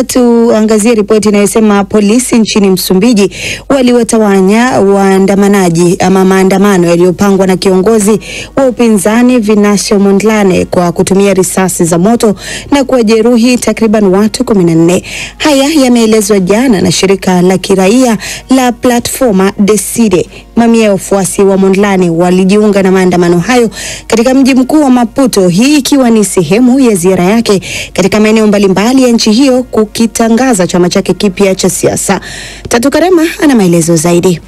tuangazie ripoti inayosema polisi nchini Msumbiji waliwatawanya waandamanaji ama maandamano yaliyopangwa na kiongozi wa upinzani Venancio Mondlane kwa kutumia risasi za moto na kuwajeruhi takriban watu 14. Haya yameelezwa jana na shirika la kiraia la Plataforma Decide. Mamia ya wafuasi wa Mondlane walijiunga na maandamano hayo katika mji mkuu wa Maputo, hii ikiwa ni sehemu ya ziara yake katika maeneo mbalimbali ya nchi hiyo kukitangaza chama chake kipya cha siasa. Tatu Karema ana maelezo zaidi.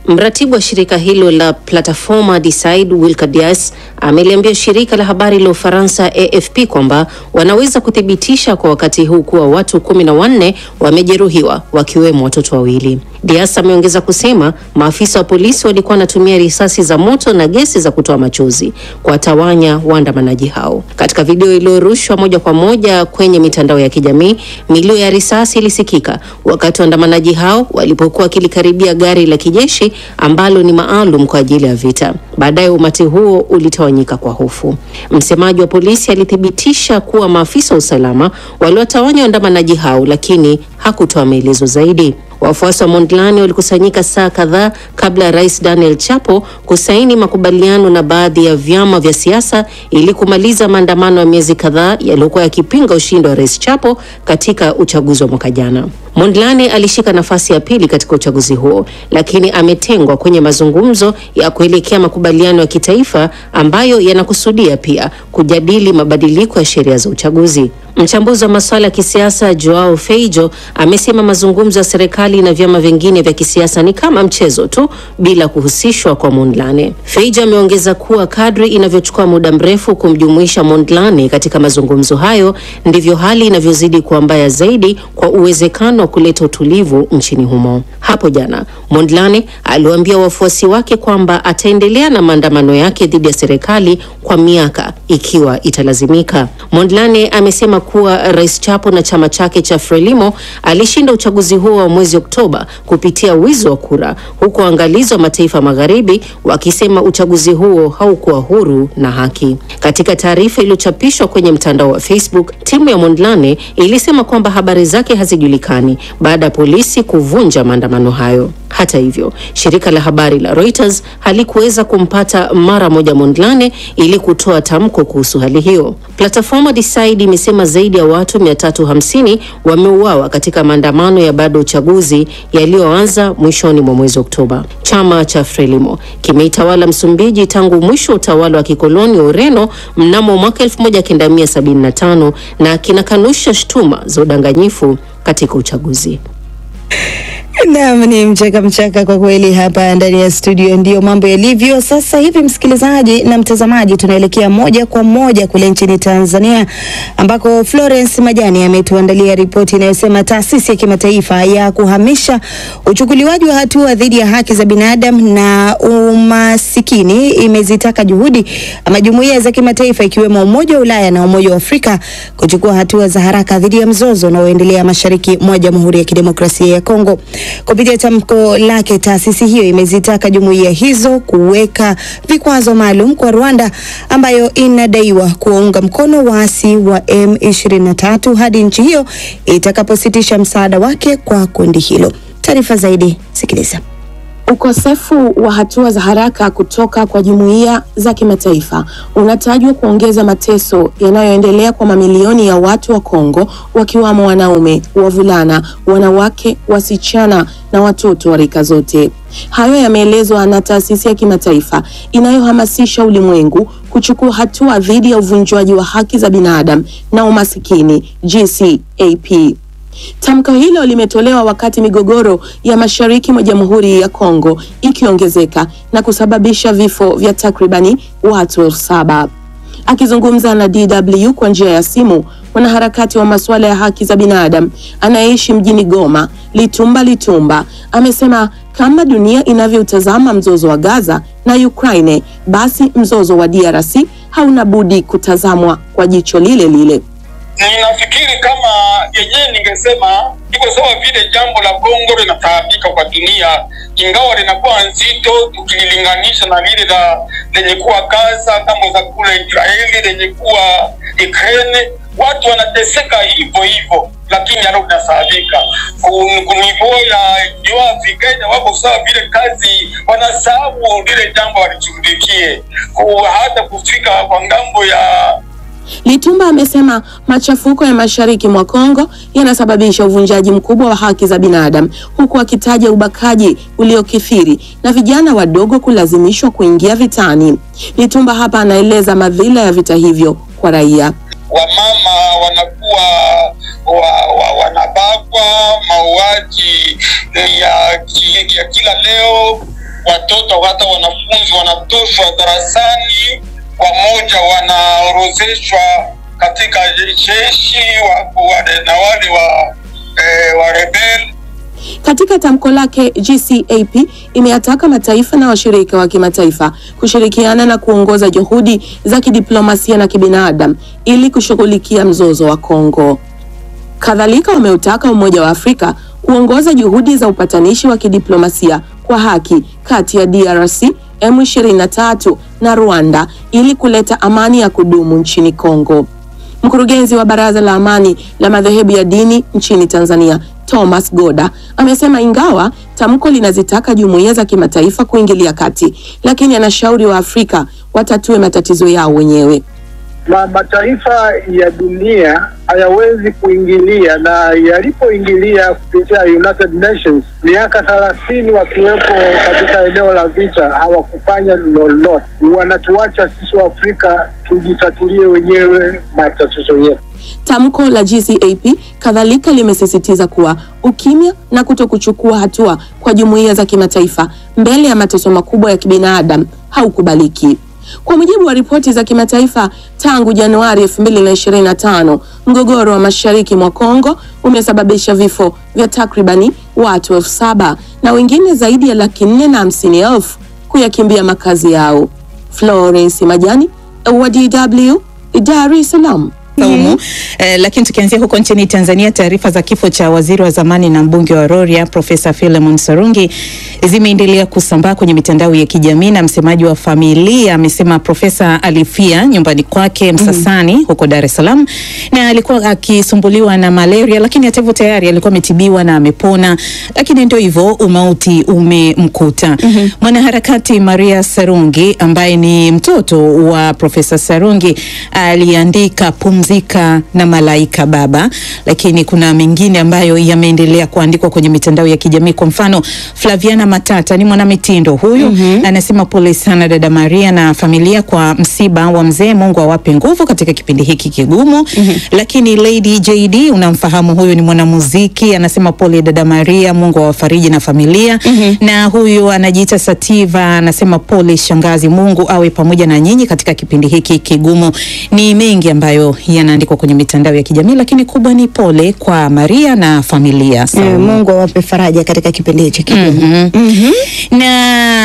Mratibu wa shirika hilo la Plataforma Decide, Wilker Dias, ameliambia shirika la habari la Ufaransa AFP kwamba wanaweza kuthibitisha kwa wakati huu kuwa watu 14 wamejeruhiwa, wakiwemo watoto 2. Dias ameongeza kusema maafisa wa polisi walikuwa wanatumia risasi za moto na gesi za kutoa machozi kuwatawanya waandamanaji hao. Katika video iliyorushwa moja kwa moja kwenye mitandao ya kijamii, milio ya risasi ilisikika wakati waandamanaji hao walipokuwa wakilikaribia gari la kijeshi ambalo ni maalum kwa ajili ya vita. Baadaye umati huo ulitawanyika kwa hofu. Msemaji wa polisi alithibitisha kuwa maafisa wa usalama waliwatawanya waandamanaji hao, lakini hakutoa maelezo zaidi. Wafuasi wa Mondlane walikusanyika saa kadhaa kabla ya Rais Daniel Chapo kusaini makubaliano na baadhi ya vyama vya siasa ili kumaliza maandamano ya miezi kadhaa yaliyokuwa yakipinga ushindi wa Rais Chapo katika uchaguzi wa mwaka jana. Mondlane alishika nafasi ya pili katika uchaguzi huo, lakini ametengwa kwenye mazungumzo ya kuelekea makubaliano ya kitaifa ambayo yanakusudia pia kujadili mabadiliko ya sheria za uchaguzi. Mchambuzi wa masuala ya kisiasa Joao Feijo amesema mazungumzo ya serikali na vyama vingine vya kisiasa ni kama mchezo tu bila kuhusishwa kwa Mondlane. Feijo ameongeza kuwa kadri inavyochukua muda mrefu kumjumuisha Mondlane katika mazungumzo hayo, ndivyo hali inavyozidi kuwa mbaya zaidi kwa uwezekano wa kuleta utulivu nchini humo. Hapo jana, Mondlane aliwaambia wafuasi wake kwamba ataendelea na maandamano yake dhidi ya serikali kwa miaka ikiwa italazimika. Mondlane amesema kuwa Rais Chapo na chama chake cha Frelimo alishinda uchaguzi huo wa mwezi Oktoba kupitia wizi wa kura, huku waangalizi wa mataifa magharibi wakisema uchaguzi huo haukuwa huru na haki. Katika taarifa iliyochapishwa kwenye mtandao wa Facebook, timu ya Mondlane ilisema kwamba habari zake hazijulikani baada ya polisi kuvunja maandamano hayo. Hata hivyo, shirika la habari la Reuters halikuweza kumpata mara moja Mondlane ili kutoa tamko kuhusu hali hiyo. Plataforma Decide imesema zaidi ya watu 350 wameuawa katika maandamano ya baada uchaguzi yaliyoanza mwishoni mwa mwezi Oktoba. Chama cha Frelimo kimeitawala Msumbiji tangu mwisho wa utawala wa kikoloni wa Ureno mnamo mwaka 1975 na kinakanusha shutuma za udanganyifu katika uchaguzi. Naam, ni mchaka kwa kweli hapa ndani ya studio, ndio mambo yalivyo sasa hivi. Msikilizaji na mtazamaji, tunaelekea moja kwa moja kule nchini Tanzania ambako Florence Majani ametuandalia ripoti inayosema taasisi ya kimataifa ya kuhamisha uchukuliwaji wa hatua dhidi ya haki za binadamu na umasikini imezitaka juhudi ama jumuiya za kimataifa ikiwemo Umoja wa Ulaya na Umoja wa Afrika kuchukua hatua za haraka dhidi ya mzozo unaoendelea mashariki mwa Jamhuri ya Kidemokrasia ya Kongo. Kupitia tamko lake, taasisi hiyo imezitaka jumuiya hizo kuweka vikwazo maalum kwa Rwanda ambayo inadaiwa kuunga mkono waasi wa M23 hadi nchi hiyo itakapositisha msaada wake kwa kundi hilo. Taarifa zaidi, sikiliza. Ukosefu wa hatua za haraka kutoka kwa jumuiya za kimataifa unatajwa kuongeza mateso yanayoendelea kwa mamilioni ya watu wa Kongo, wakiwamo wanaume, wavulana, wanawake, wasichana na watoto wa rika zote. Hayo yameelezwa na taasisi ya kimataifa inayohamasisha ulimwengu kuchukua hatua dhidi ya uvunjwaji wa haki za binadamu na umasikini, GCAP. Tamko hilo limetolewa wakati migogoro ya mashariki mwa Jamhuri ya Kongo ikiongezeka na kusababisha vifo vya takribani watu 7. Akizungumza na DW kwa njia ya simu, mwanaharakati wa masuala ya haki za binadamu anayeishi mjini Goma, Litumba amesema kama dunia inavyotazama mzozo wa Gaza na Ukraine, basi mzozo wa DRC hauna budi kutazamwa kwa jicho lile lile. Ninafikiri kama yenyewe ningesema iko sawa vile jambo la Kongo linataabika kwa dunia, ingawa linakuwa nzito tukilinganisha na lile lenye kuwa Gaza, tangu za kule Israeli, lenye kuwa Ukraine. Watu wanateseka hivyo, lakini nalo linasahaulika. Kunivyo ya Afrika wako sawa vile kazi wanasahau lile jambo walishughulikie hata kufika kwa ngambo ya. Litumba amesema machafuko ya mashariki mwa Kongo yanasababisha uvunjaji mkubwa wa haki za binadamu, huku akitaja ubakaji uliokithiri na vijana wadogo kulazimishwa kuingia vitani. Litumba hapa anaeleza madhila ya vita hivyo kwa raia. Wamama wanakuwa wanabakwa, mauaji ya kila leo, watoto hata wanafunzi wanatoshwa darasani, wamoja wanaorozeshwa katika jeshi na wale wa rebel. Katika tamko lake, GCAP imeyataka mataifa na washirika wa kimataifa kushirikiana na kuongoza juhudi za kidiplomasia na kibinadamu ili kushughulikia mzozo wa Kongo. Kadhalika wameutaka Umoja wa Afrika kuongoza juhudi za upatanishi wa kidiplomasia kwa haki kati ya DRC, M23 na Rwanda ili kuleta amani ya kudumu nchini Kongo. Mkurugenzi wa Baraza la Amani la Madhehebu ya Dini nchini Tanzania, Thomas Goda, amesema ingawa tamko linazitaka jumuiya za kimataifa kuingilia kati, lakini anashauri wa Afrika watatue matatizo yao wenyewe. Mataifa ya dunia hayawezi kuingilia, na yalipoingilia kupitia United Nations miaka 30 wakiwepo katika eneo la vita hawakufanya lolote. Wanatuacha sisi wa Afrika tujitatulie wenyewe matatizo yetu. Tamko la GCAP kadhalika limesisitiza kuwa ukimya na kutokuchukua hatua kwa jumuiya za kimataifa mbele ya mateso makubwa ya kibinadamu haukubaliki. Kwa mujibu wa ripoti za kimataifa, tangu Januari 2025, mgogoro wa mashariki mwa Kongo umesababisha vifo vya takribani watu 7,000 na wengine zaidi ya 450,000 kuyakimbia makazi yao. Florence Majani, wa DW, Dar es Salaam. Lakini tukianzia huko nchini Tanzania, taarifa za kifo cha waziri wa zamani na mbunge wa Rorya Profesa Philemon Sarungi zimeendelea kusambaa kwenye mitandao ya kijamii, na msemaji wa familia amesema profesa alifia nyumbani kwake Msasani huko Dar es Salaam, na alikuwa akisumbuliwa na malaria, lakini hata hivyo tayari alikuwa ametibiwa na amepona, lakini ndio hivyo umauti umemkuta. Mwanaharakati Maria Sarungi ambaye ni mtoto wa Profesa Sarungi aliandika pumzika na malaika baba, lakini kuna mengine ambayo yameendelea kuandikwa kwenye mitandao ya kijamii. Kwa mfano, Flaviana Matata ni mwanamitindo huyu, anasema pole sana dada Maria na familia kwa msiba wa mzee, Mungu awape nguvu katika kipindi hiki kigumu. Lakini Lady JD, unamfahamu huyu, ni mwanamuziki, anasema pole dada Maria, Mungu awafariji na familia. Na huyu anajiita Sativa, anasema pole shangazi, Mungu awe pamoja na nyinyi katika kipindi hiki kigumu. Ni mengi ambayo yanaandikwa kwenye mitandao ya kijamii, lakini kubwa ni pole kwa Maria na familia. Mungu awape faraja katika kipindi hiki kigumu. Na